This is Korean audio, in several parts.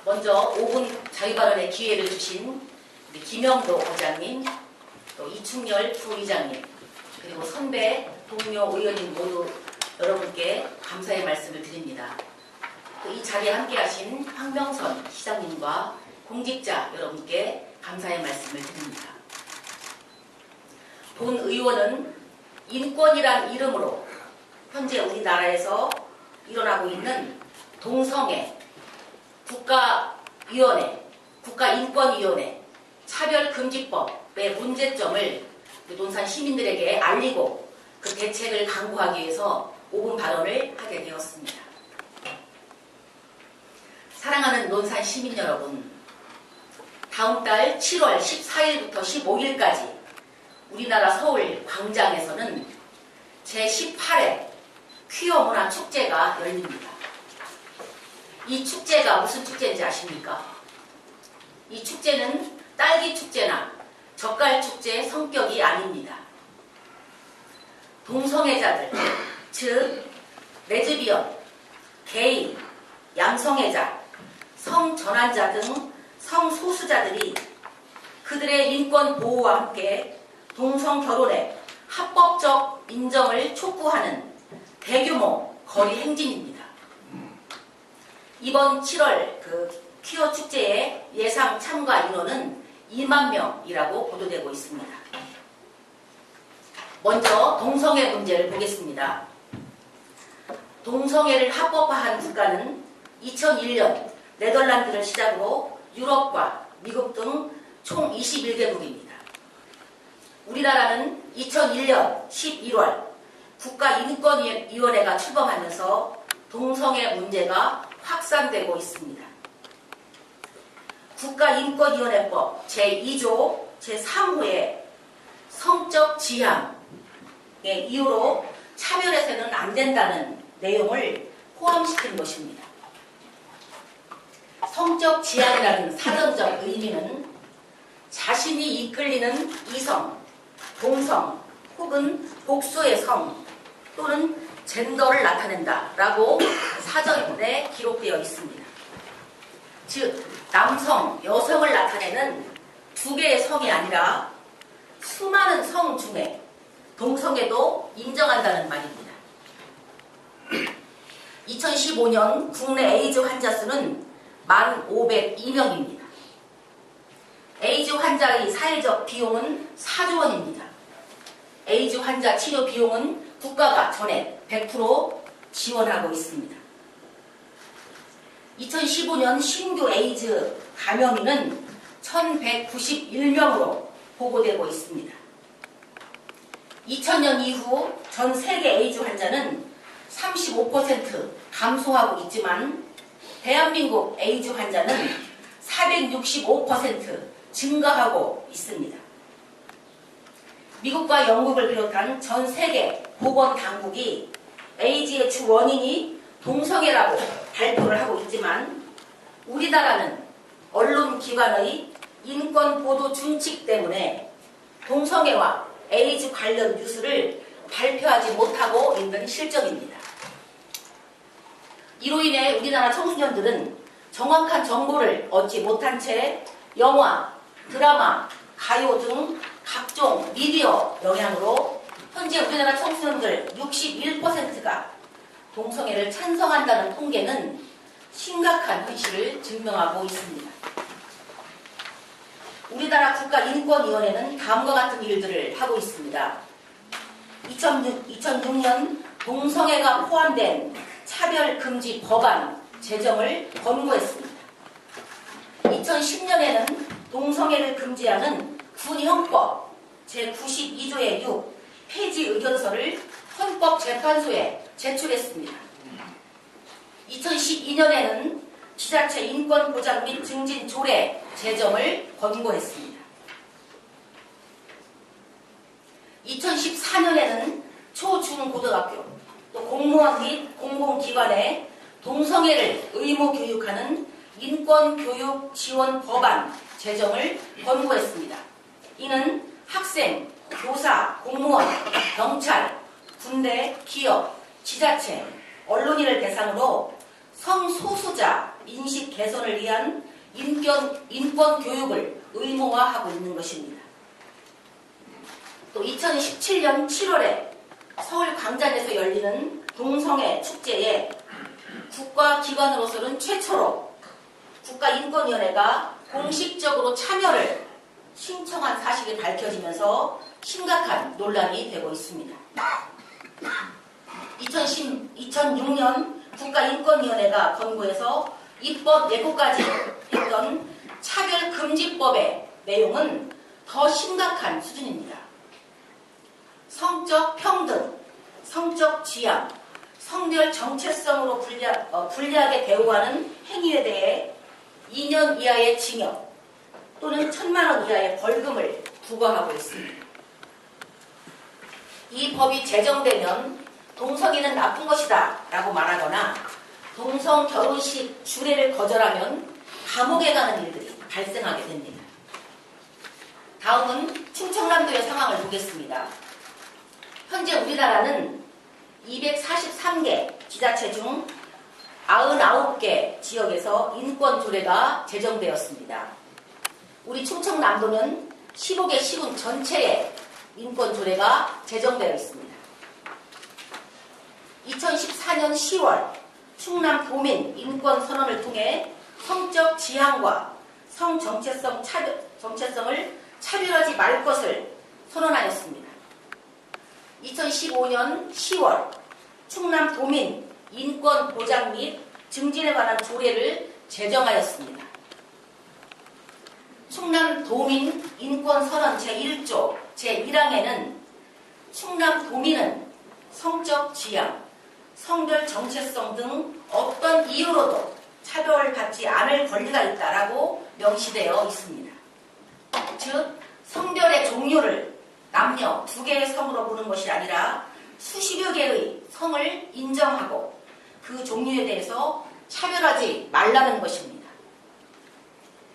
먼저 5분 자유발언의 기회를 주신 우리 김영도 의장님, 또 이충렬 부의장님, 그리고 선배 동료 의원님 모두 여러분께 감사의 말씀을 드립니다. 또 이 자리에 함께하신 황명선 시장님과 공직자 여러분께 감사의 말씀을 드립니다. 본 의원은 인권이란 이름으로 현재 우리나라에서 일어나고 있는 동성애, 국가위원회, 국가인권위원회, 차별금지법의 문제점을 논산 시민들에게 알리고 그 대책을 강구하기 위해서 5분 발언을 하게 되었습니다. 사랑하는 논산 시민 여러분, 다음 달 7월 14일부터 15일까지 우리나라 서울 광장에서는 제18회 퀴어 문화 축제가 열립니다. 이 축제가 무슨 축제인지 아십니까? 이 축제는 딸기 축제나 젓갈 축제의 성격이 아닙니다. 동성애자들, 즉 레즈비언, 게이, 양성애자, 성전환자 등 성소수자들이 그들의 인권 보호와 함께 동성 결혼의 합법적 인정을 촉구하는 대규모 거리 행진입니다. 이번 7월 퀴어 축제의 예상 참가 인원은 2만 명이라고 보도되고 있습니다. 먼저 동성애 문제를 보겠습니다. 동성애를 합법화한 국가는 2001년 네덜란드를 시작으로 유럽과 미국 등 총 21개국입니다. 우리나라는 2001년 11월 국가인권위원회가 출범하면서 동성애 문제가 확산되고 있습니다. 국가인권위원회법 제2조 제3호에 성적 지향의 이유로 차별해서는 안 된다는 내용을 포함시킨 것입니다. 성적 지향이라는 사전적 의미는 자신이 이끌리는 이성, 동성 혹은 복수의 성 또는 젠더를 나타낸다라고 사전에 기록되어 있습니다. 즉 남성, 여성을 나타내는 두 개의 성이 아니라 수많은 성 중에 동성애도 인정한다는 말입니다. 2015년 국내 에이즈 환자 수는 1,502명입니다. 에이즈 환자의 사회적 비용은 4조 원입니다. 에이즈 환자 치료 비용은 국가가 전액 100% 지원하고 있습니다. 2015년 신규 에이즈 감염인은 1,191명으로 보고되고 있습니다. 2000년 이후 전 세계 에이즈 환자는 35% 감소하고 있지만 대한민국 에이즈 환자는 465% 증가하고 있습니다. 미국과 영국을 비롯한 전 세계 보건당국이 에이즈의 주 원인이 동성애라고 발표를 하고 있지만 우리나라는 언론기관의 인권보도 준칙 때문에 동성애와 에이즈 관련 뉴스를 발표하지 못하고 있는 실정입니다. 이로 인해 우리나라 청소년들은 정확한 정보를 얻지 못한 채 영화, 드라마, 가요 등 각종 미디어 영향으로 현재 우리나라 청소년들 61%가 동성애를 찬성한다는 통계는 심각한 현실을 증명하고 있습니다. 우리나라 국가인권위원회는 다음과 같은 일들을 하고 있습니다. 2006년 동성애가 포함된 차별금지 법안 제정을 권고했습니다. 2010년에는 동성애를 금지하는 군형법 제92조의 6 폐지 의견서를 헌법재판소에 제출했습니다. 2012년에는 지자체 인권보장 및 증진 조례 제정을 권고했습니다. 2014년에는 초중고등학교 또 공무원 및 공공기관에 동성애를 의무 교육하는 인권교육 지원 법안 제정을 권고했습니다. 이는 학생, 교사, 공무원, 경찰, 군대, 기업, 지자체, 언론인을 대상으로 성소수자 인식 개선을 위한 인권 교육을 의무화하고 있는 것입니다. 또 2017년 7월에 서울 광장에서 열리는 동성애 축제에 국가기관으로서는 최초로 국가인권위원회가 공식적으로 참여를 신청한 사실이 밝혀지면서 심각한 논란이 되고 있습니다. 2006년 국가인권위원회가 권고해서 입법 예고까지 했던 차별금지법의 내용은 더 심각한 수준입니다. 성적 평등, 성적 지향, 성별 정체성으로 불리하게 대우하는 행위에 대해 2년 이하의 징역 또는 1,000만 원 이하의 벌금을 부과하고 있습니다. 이 법이 제정되면 동성애는 나쁜 것이다 라고 말하거나 동성 결혼식 주례를 거절하면 감옥에 가는 일들이 발생하게 됩니다. 다음은 충청남도의 상황을 보겠습니다. 현재 우리나라는 243개 지자체 중 99개 지역에서 인권 조례가 제정되었습니다. 우리 충청남도는 15개 시군 전체에 인권 조례가 제정되어 있습니다. 2014년 10월 충남도민 인권선언을 통해 성적 지향과 성 정체성을 차별하지 말 것을 선언하였습니다. 2015년 10월 충남도민 인권 보장 및 증진에 관한 조례를 제정하였습니다. 충남도민 인권선언 제1조 제1항에는 충남도민은 성적 지향, 성별 정체성 등 어떤 이유로도 차별받지 않을 권리가 있다라고 명시되어 있습니다. 즉, 성별의 종류를 남녀 두 개의 성으로 보는 것이 아니라 수십여 개의 성을 인정하고 그 종류에 대해서 차별하지 말라는 것입니다.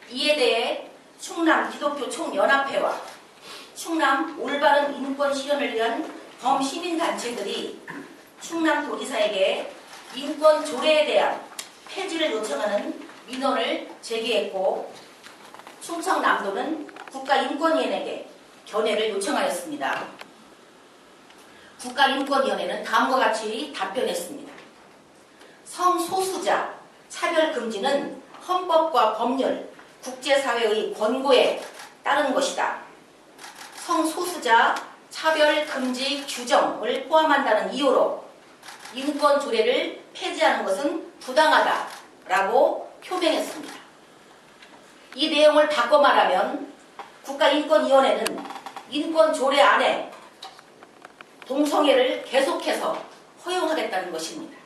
이에 대해 충남 기독교 총연합회와 충남 올바른 인권 실현을 위한 범시민단체들이 충남도지사에게 인권 조례에 대한 폐지를 요청하는 민원을 제기했고 충청남도는 국가인권위원회에게 견해를 요청하였습니다. 국가인권위원회는 다음과 같이 답변했습니다. 성소수자 차별금지는 헌법과 법률, 국제사회의 권고에 따른 것이다. 성소수자 차별금지 규정을 포함한다는 이유로 인권조례를 폐지하는 것은 부당하다라고 표명했습니다. 이 내용을 바꿔 말하면 국가인권위원회는 인권조례 안에 동성애를 계속해서 허용하겠다는 것입니다.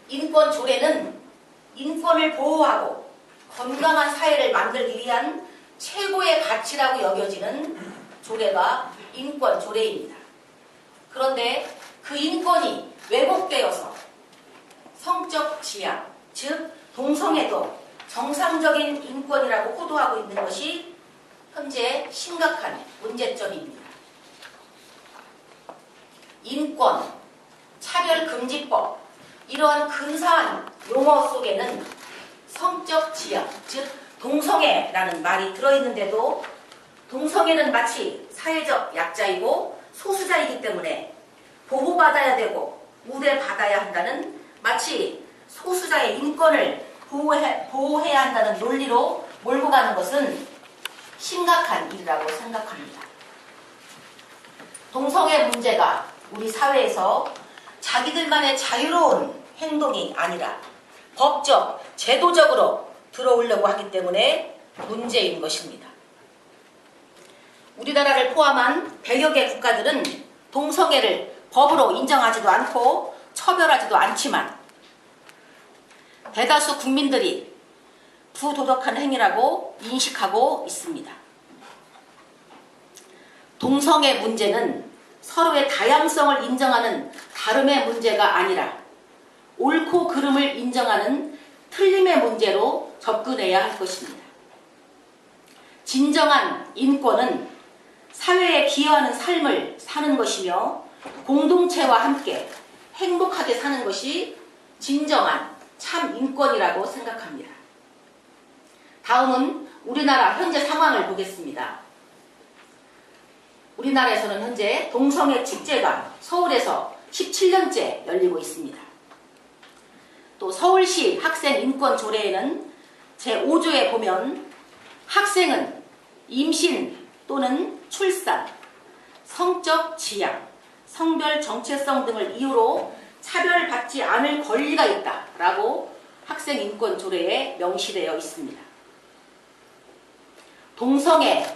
인권조례는 인권을 보호하고 건강한 사회를 만들기 위한 최고의 가치라고 여겨지는 조례가 인권조례입니다. 그런데 그 인권이 왜곡되어서 성적 지향, 즉 동성애도 정상적인 인권이라고 호도하고 있는 것이 현재 심각한 문제점입니다. 인권, 차별금지법, 이러한 근사한 용어 속에는 성적 지향, 즉 동성애라는 말이 들어있는데도 동성애는 마치 사회적 약자이고 소수자이기 때문에 보호받아야 되고 우대받아야 한다는 마치 소수자의 인권을 보호해야 한다는 논리로 몰고 가는 것은 심각한 일이라고 생각합니다. 동성애 문제가 우리 사회에서 자기들만의 자유로운 행동이 아니라 법적, 제도적으로 들어오려고 하기 때문에 문제인 것입니다. 우리나라를 포함한 100여 개 국가들은 동성애를 법으로 인정하지도 않고 처벌하지도 않지만 대다수 국민들이 부도덕한 행위라고 인식하고 있습니다. 동성애 문제는 서로의 다양성을 인정하는 다름의 문제가 아니라 옳고 그름을 인정하는 틀림의 문제로 접근해야 할 것입니다. 진정한 인권은 사회에 기여하는 삶을 사는 것이며 공동체와 함께 행복하게 사는 것이 진정한 참 인권이라고 생각합니다. 다음은 우리나라 현재 상황을 보겠습니다. 우리나라에서는 현재 동성애 축제가 서울에서 17년째 열리고 있습니다. 또 서울시 학생인권조례에는 제5조에 보면 학생은 임신 또는 출산, 성적 지향, 성별 정체성 등을 이유로 차별받지 않을 권리가 있다라고 학생인권조례에 명시되어 있습니다. 동성애,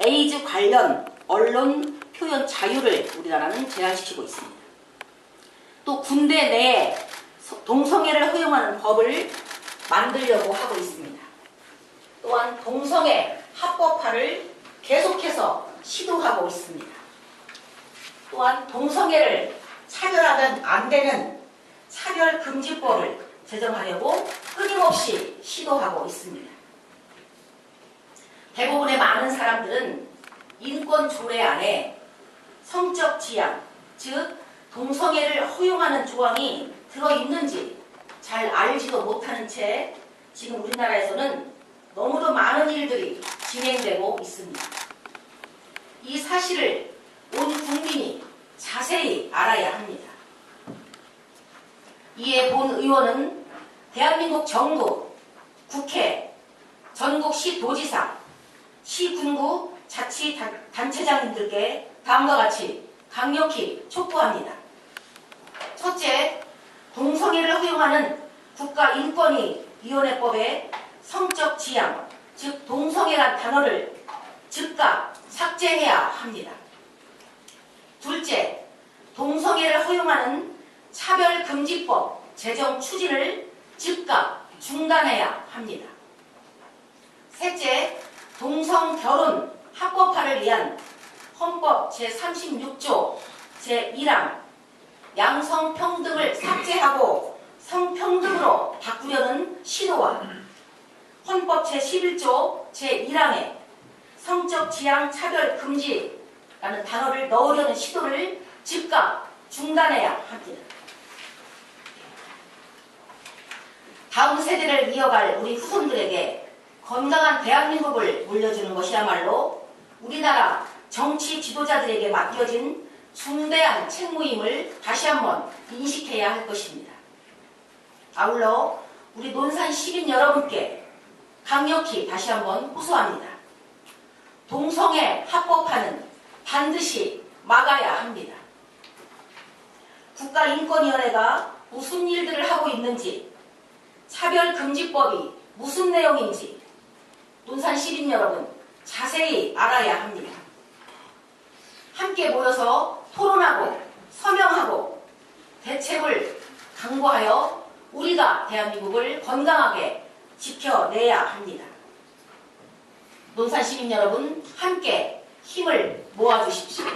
에이즈 관련 언론 표현 자유를 우리나라는 제한시키고 있습니다. 또 군대 내에 동성애를 허용하는 법을 만들려고 하고 있습니다. 또한 동성애 합법화를 계속해서 시도하고 있습니다. 또한 동성애를 차별하면 안 되는 차별금지법을 제정하려고 끊임없이 시도하고 있습니다. 대부분의 많은 사람들은 인권조례 안에 성적 지향, 즉 동성애를 허용하는 조항이 들어있는지 잘 알지도 못하는 채 지금 우리나라에서는 너무도 많은 일들이 진행되고 있습니다. 이 사실을 온 국민이 자세히 알아야 합니다. 이에 본 의원은 대한민국 정부, 국회, 전국 시도지사, 시군구 자치단체장님들께 다음과 같이 강력히 촉구합니다. 첫째, 동성애를 허용하는 국가인권위원회법에 성적 지향, 즉 동성애란 단어를 즉각 삭제해야 합니다. 둘째, 동성애를 허용하는 차별금지법 제정 추진을 즉각 중단해야 합니다. 셋째, 동성결혼 합법화를 위한 헌법 제36조 제1항 양성평등을 삭제하고 성평등으로 바꾸려는 시도와 헌법 제11조 제1항에 성적 지향 차별 금지라는 단어를 넣으려는 시도를 즉각 중단해야 합니다. 다음 세대를 이어갈 우리 후손들에게 건강한 대한민국을 물려주는 것이야말로 우리나라 정치 지도자들에게 맡겨진 중대한 책무임을 다시 한번 인식해야 할 것입니다. 아울러 우리 논산 시민 여러분께 강력히 다시 한번 호소합니다. 동성애 합법화는 반드시 막아야 합니다. 국가인권위원회가 무슨 일들을 하고 있는지, 차별금지법이 무슨 내용인지 논산 시민 여러분 자세히 알아야 합니다. 함께 모여서 토론하고 서명하고 대책을 강구하여 우리가 대한민국을 건강하게 지켜내야 합니다. 논산 시민 여러분 함께 힘을 모아주십시오.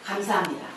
감사합니다.